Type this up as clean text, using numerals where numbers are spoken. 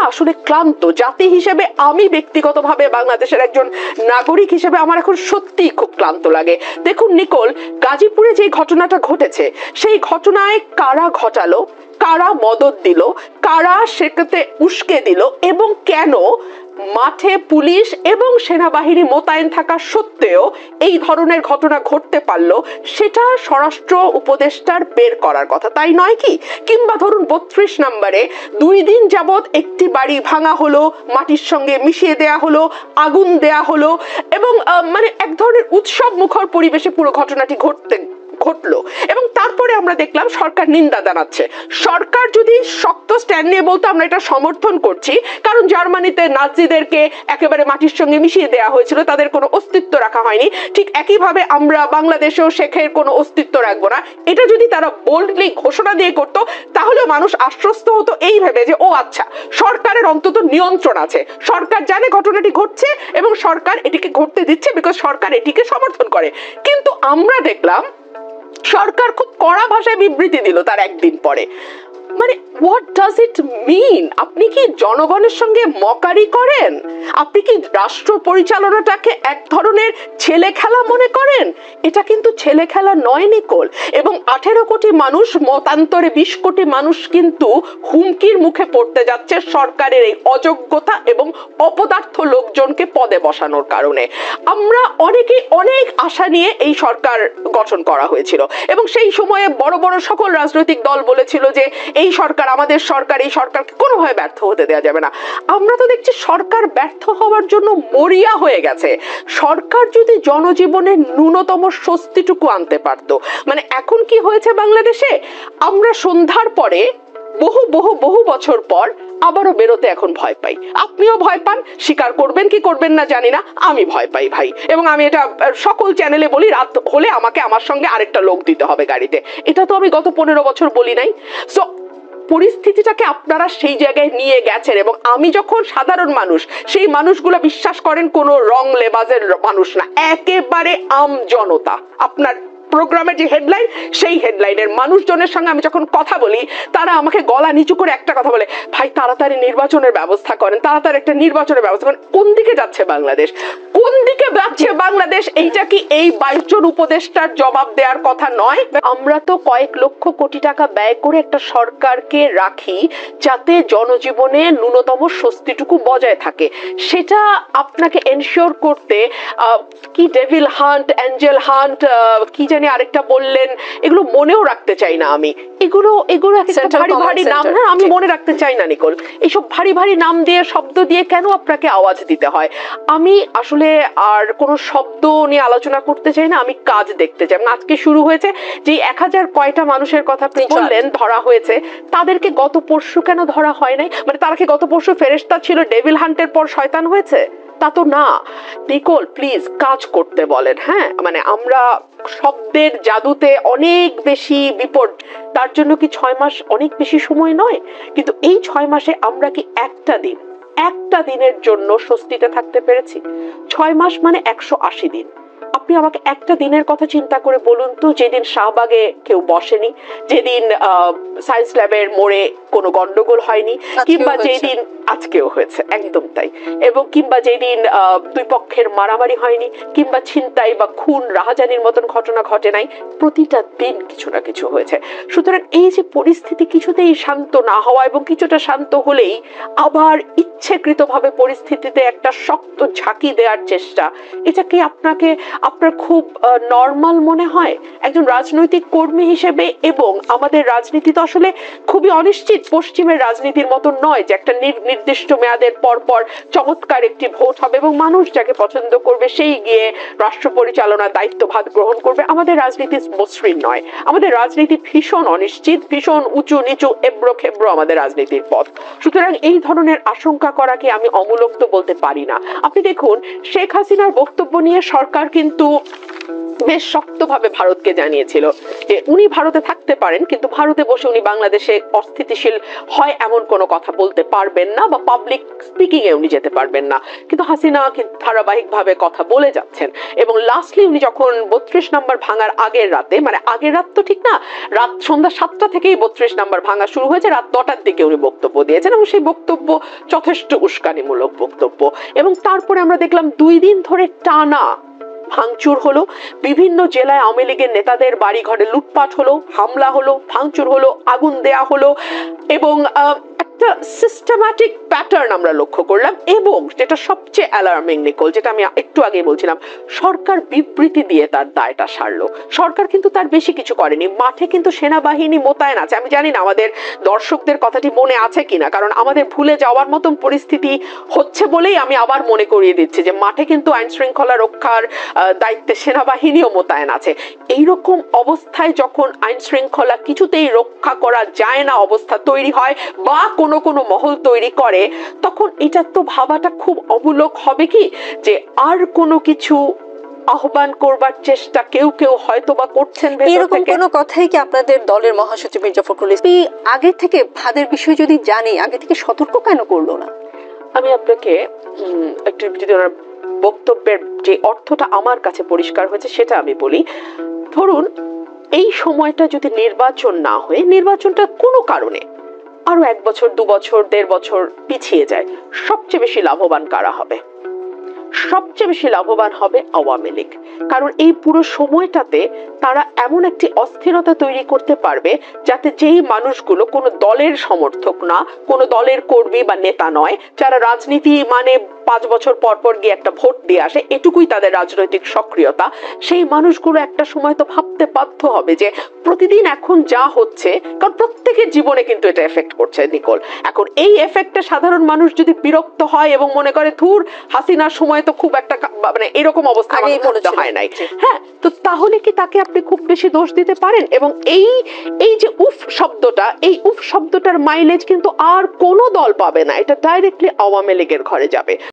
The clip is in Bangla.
আসলে ক্লান্ত জাতি হিসেবে, আমি ব্যক্তিগতভাবে বাংলাদেশের একজন নাগরিক হিসেবে আমার এখন সত্যিই খুব ক্লান্ত লাগে। দেখুন নিকোল, গাজীপুরে যে ঘটনাটা ঘটেছে সেই ঘটনায় কারা ঘটালো, কারা মদদ দিল, কারা সেটাতে উস্কে দিল, এবং কেন মাঠে পুলিশ এবং সেনাবাহিনী মোতায়েন থাকা সত্ত্বেও এই ধরনের ঘটনা ঘটতে পারলো, সেটা স্বরাষ্ট্র উপদেষ্টার বের করার কথা, তাই নয় কি? কিংবা ধরুন 32 নম্বরে 2 দিন যাবৎ একটি বাড়ি ভাঙা হলো, মাটির সঙ্গে মিশিয়ে দেয়া হলো, আগুন দেয়া হলো, এবং মানে এক ধরনের উৎসব মুখর পরিবেশে পুরো ঘটনাটি ঘটলো, এবং তারপরে আমরা দেখলাম সরকার নিন্দা জানাচ্ছে। সরকার যদি শক্ত স্ট্যান্ড নিয়ে বলতো আমরা এটা সমর্থন করছি, কারণ জার্মানিতে নাজিদেরকে একেবারে মাটির সঙ্গে মিশিয়ে দেওয়া হয়েছিল, তাদের কোনো অস্তিত্ব রাখা হয়নি, ঠিক একইভাবে আমরা বাংলাদেশেও শেখের কোনো অস্তিত্ব রাখবো না, এটা যদি তারা বোল্ডলি ঘোষণা দিয়ে করতো, তাহলে মানুষ আশ্বস্ত হতো এই ভেবে যে ও আচ্ছা, সরকারের অন্তত নিয়ন্ত্রণ আছে, সরকার জানে ঘটনাটি ঘটছে এবং সরকার এটিকে ঘটতে দিচ্ছে বিকজ সরকার এটিকে সমর্থন করে। কিন্তু আমরা দেখলাম সরকার খুব কড়া ভাষায় বিবৃতি দিল তার একদিন পরে। মানে হোয়াট ডাজ ইট মিন? আপনি কি জনগণের সঙ্গে মকারি করেন? আপনি কি রাষ্ট্র পরিচালনাটাকে এক ধরনের ছেলে খেলা মনে করেন? এটা কিন্তু ছেলে খেলা নয় নিকোল। এবং 18 কোটি মানুষ, মতান্তরে 20 কোটি মানুষ কিন্তু হুমকির মুখে পড়তে যাচ্ছে সরকারের এই অযোগ্যতা এবং অপদার্থ লোকজনকে পদে বসানোর কারণে। আমরা অনেকেই অনেক আশা নিয়ে এই সরকার গঠন করা হয়েছিল, এবং সেই সময়ে বড় বড় সকল রাজনৈতিক দল বলেছিল যে এই সরকার আমাদের সরকার, এই সরকারকে কোনোভাবে ব্যর্থ হতে দেওয়া যাবে না। আমরা তো দেখছি সরকার ব্যর্থ হওয়ার জন্য মরিয়া হয়ে গেছে। সরকার যদি জনজীবনে ন্যূনতম স্বস্তিটুকু আনতে পারতো। মানে এখন কি হয়েছে বাংলাদেশে, আমরা সন্ধ্যার পরে বহু বহু বহু বছর পর আবারও বেরোতে এখন ভয় পাই। আপনিও ভয় পান, স্বীকার করবেন কি করবেন না জানি না, আমি ভয় পাই ভাই। এবং আমি এটা সকল চ্যানেলে বলি, রাত হলে আমাকে আমার সঙ্গে আরেকটা লোক দিতে হবে গাড়িতে। এটা তো আমি গত 15 বছর বলি নাই। সো পরিস্থিতিটাকে আপনারা সেই জায়গায় নিয়ে গেছেন, এবং আমি যখন সাধারণ মানুষ, সেই মানুষগুলো বিশ্বাস করেন কোনো রং লেবাজের মানুষ না, একেবারে আম জনতা। আপনার প্রোগ্রামের যে হেডলাইন, সেই হেডলাইনের মানুষজনের সঙ্গে আমি যখন কথা বলি, তারা আমাকে গলা নিচু করে একটা কথা বলে, ভাই তাড়াতাড়ি নির্বাচনের ব্যবস্থা করেন, তাড়াতাড়ি একটা নির্বাচনের ব্যবস্থা করেন। কোন দিকে যাচ্ছে বাংলাদেশ? কোন দিকে যাচ্ছে বাংলাদেশ? এইটা কি এই 22 জন উপদেষ্টার জবাব দেওয়ার কথা নয়? আমরা তো কয়েক লক্ষ কোটি টাকা ব্যয় করে একটা সরকারকে রাখি যাতে জনজীবনে ন্যূনতম স্বস্তিটুকু বজায় থাকে। সেটা আপনাকে এনশিওর করতে কি ডেভিল হান্ট, অ্যাঞ্জেল হান্ট, কি জানি আরেকটা বললেন, এগুলো মনেও রাখতে চাই না আমি। এগুলো ভারী ভারী নাম, হ্যাঁ আমি মনে রাখতে চাই না নিকোল। এইসব ভারী ভারী নাম দিয়ে, শব্দ দিয়ে কেন আপনাকে আওয়াজ দিতে হয়? আমি আসলে আর কোনো শব্দ নিয়ে আলোচনা করতে চাই না, আমি কাজ দেখতে চাই। আজকে শুরু হয়েছে যে 1000 কয়টা মানুষের কথা আপনি বললেন ধরা হয়েছে, তাদেরকে গত পরশু কেন ধরা হয় নাই? মানে তারা কি গত পরশু ফেরেশতা ছিল, ডেভিল হান্টের পর শয়তান হয়েছে? তা তো না নিকোল, প্লিজ কাজ করতে বলেন। হ্যাঁ মানে আমরা শব্দের জাদুতে অনেক বেশি বিপদ, তার জন্য কি 6 মাস অনেক বেশি সময় নয়? কিন্তু এই 6 মাসে আমরা কি একটা দিনের জন্য স্বস্তিতে থাকতে পেরেছি? 6 মাস মানে 180 দিন। আপনি আমাকে একটা দিনের কথা চিন্তা করে বলুন তো, যেদিন শাহবাগে কেউ বসেনি, যেদিন সায়েন্স ল্যাবের মোড়ে কোনো গন্ডগোল হয়নি, কিংবা যেদিন আজকেও হয়েছে, একদম তাই, এবং কিংবা যেদিন দুই পক্ষের মারামারি হয়নি, কিংবা ছিনতাই বা খুন রাহাজানির মতন ঘটনা ঘটে নাই, প্রতিটা দিন কিছু না কিছু হয়েছে। সুতরাং এই যে পরিস্থিতি কিছুতেই শান্ত না হওয়া, এবং কিছুটা শান্ত হলেই আবার ইচ্ছেকৃতভাবে পরিস্থিতিতে একটা শক্ত ঝাঁকি দেওয়ার চেষ্টা, এটা কি আপনার খুব নরমাল মনে হয় একজন রাজনৈতিক কর্মী হিসেবে? এবং আমাদের রাজনীতি তো আসলে খুবই অনিশ্চিত, পশ্চিমের রাজনীতির মতো নয় যে একটা নির্দিষ্ট মেয়াদের পর পর চমৎকার একটি ভোট হবে এবং মানুষ যাকে পছন্দ করবে সেই গিয়ে রাষ্ট্র পরিচালনার দায়িত্বভার গ্রহণ করবে। আমাদের রাজনীতি মসৃণ নয়, আমাদের রাজনীতি ভীষণ অনিশ্চিত, ভীষণ উঁচু নিচু, এবড়ো খেবড়ো আমাদের রাজনীতির পথ। সুতরাং এই ধরনের আশঙ্কা করাকে আমি অমূলক তো বলতে পারি না। আপনি দেখুন, শেখ হাসিনার বক্তব্য নিয়ে সরকার কিন্তু বেশ শক্তভাবে ভারতকে জানিয়েছিল যে উনি ভারতে থাকতে পারেন, কিন্তু ভারতে বসে উনি বাংলাদেশে অস্থিতিশীল হয় এমন কোনো কথা বলতে পারবেন না, বা পাবলিক স্পিকিং এ উনি যেতে পারবেন না। কিন্তু হাসিনা ধারাবাহিকভাবে কথা বলে যাচ্ছেন, এবং লাস্টলি উনি যখন 32 নম্বর ভাঙার আগের রাতে, মানে আগের রাত তো ঠিক না, রাত সন্ধ্যা 7টা থেকেই 32 নম্বর ভাঙা শুরু হয়েছে, রাত 9টার দিকে উনি বক্তব্য দিয়েছেন, এবং সেই বক্তব্য যথেষ্ট উস্কানিমূলক বক্তব্য। এবং তারপরে আমরা দেখলাম 2 দিন ধরে টানা ভাঙচুর হলো, বিভিন্ন জেলায় আওয়ামী লীগের নেতাদের বাড়ি ঘরে লুটপাট হলো, হামলা হলো, ভাঙচুর হলো, আগুন দেয়া হলো, এবং একটা সিস্টেম্যাটিক প্যাটার্ন আমরা লক্ষ্য করলাম। এবং যেটা সবচেয়ে অ্যালার্মিং নিকোল, যেটা আমি একটু আগে বলছিলাম, সরকার বিবৃতি দিয়ে তার দায়টা সারলো। সরকার কিন্তু তার বেশি কিছু করেনি, মাঠে কিন্তু সেনাবাহিনী মোতায়েন আছে। আমি জানি না আমাদের দর্শকদের কথাটি মনে আছে কিনা, কারণ আমাদের ভুলে যাওয়ার মতন পরিস্থিতি হচ্ছে বলেই আমি আবার মনে করিয়ে দিচ্ছি যে মাঠে কিন্তু আইন শৃঙ্খলা রক্ষার দায়িত্বে সেনাবাহিনীও মোতায়েন আছে। এইরকম অবস্থায় যখন আইন শৃঙ্খলা কিছুতেই রক্ষা করা যায় না অবস্থা তৈরি হয়, বা কোনো কোনো মহল তৈরি করে, তখন এটা তো ভাবাটা খুব অমূলক হবে কি যে আর কোনো কিছু আহ্বান করবার চেষ্টা কেউ কেউ হয়তো বা করছেন। এরকম কোনো কথাই কি আপনাদের দলের মহাসচিব মির্জা ফখরুল ইসলাম আগে থেকে ভাদের বিষয় যদি জানি, আগে থেকে সতর্ক কেন করলো না? আমি আপনাকে একটু যদি ওনার বক্তব্যের যে অর্থটা আমার কাছে পরিষ্কার হয়েছে সেটা আমি বলি। ধরুন এই সময়টা যদি নির্বাচন না হয়ে, নির্বাচনটা কোনো কারণে আরো 1 বছর 2 বছর 1.5 বছর পিছিয়ে যায়, সবচেয়ে বেশি লাভবান কারা হবে? সবচেয়ে বেশি লাভবান হবে আওয়ামী লীগ। কারণ এই পুরো সময়টাতে তারা এমন একটি অস্থিরতা তৈরি করতে পারবে যাতে যেই মানুষগুলো কোনো দলের সমর্থক না, কোনো দলের কর্মী বা নেতা নয়, যারা রাজনীতি মানে 5 বছর পর পর গিয়ে একটা ভোট দিয়ে আসে, এটুকুই তাদের রাজনৈতিক সক্রিয়তা, সেই মানুষগুলো একটা সময় তো ভাবতে বাধ্য হবে যে প্রতিদিন এখন যা হচ্ছে, কারণ প্রত্যেকের জীবনে কিন্তু এটা এফেক্ট করছে নিকোল। এখন এই এফেক্টে সাধারণ মানুষ যদি বিরক্ত হয় এবং মনে করে ধুর হাসিনার সময় তো খুব একটা মানে এরকম অবস্থা আমাকে পড়তে হয় নাই, হ্যাঁ, তো তাহলে কি তাকে আপনি খুব বেশি দোষ দিতে পারেন? এবং এই যে উফ শব্দটা, এই উফ শব্দটার মাইলেজ কিন্তু আর কোনো দল পাবে না, এটা ডাইরেক্টলি আওয়ামী লীগের ঘরে যাবে।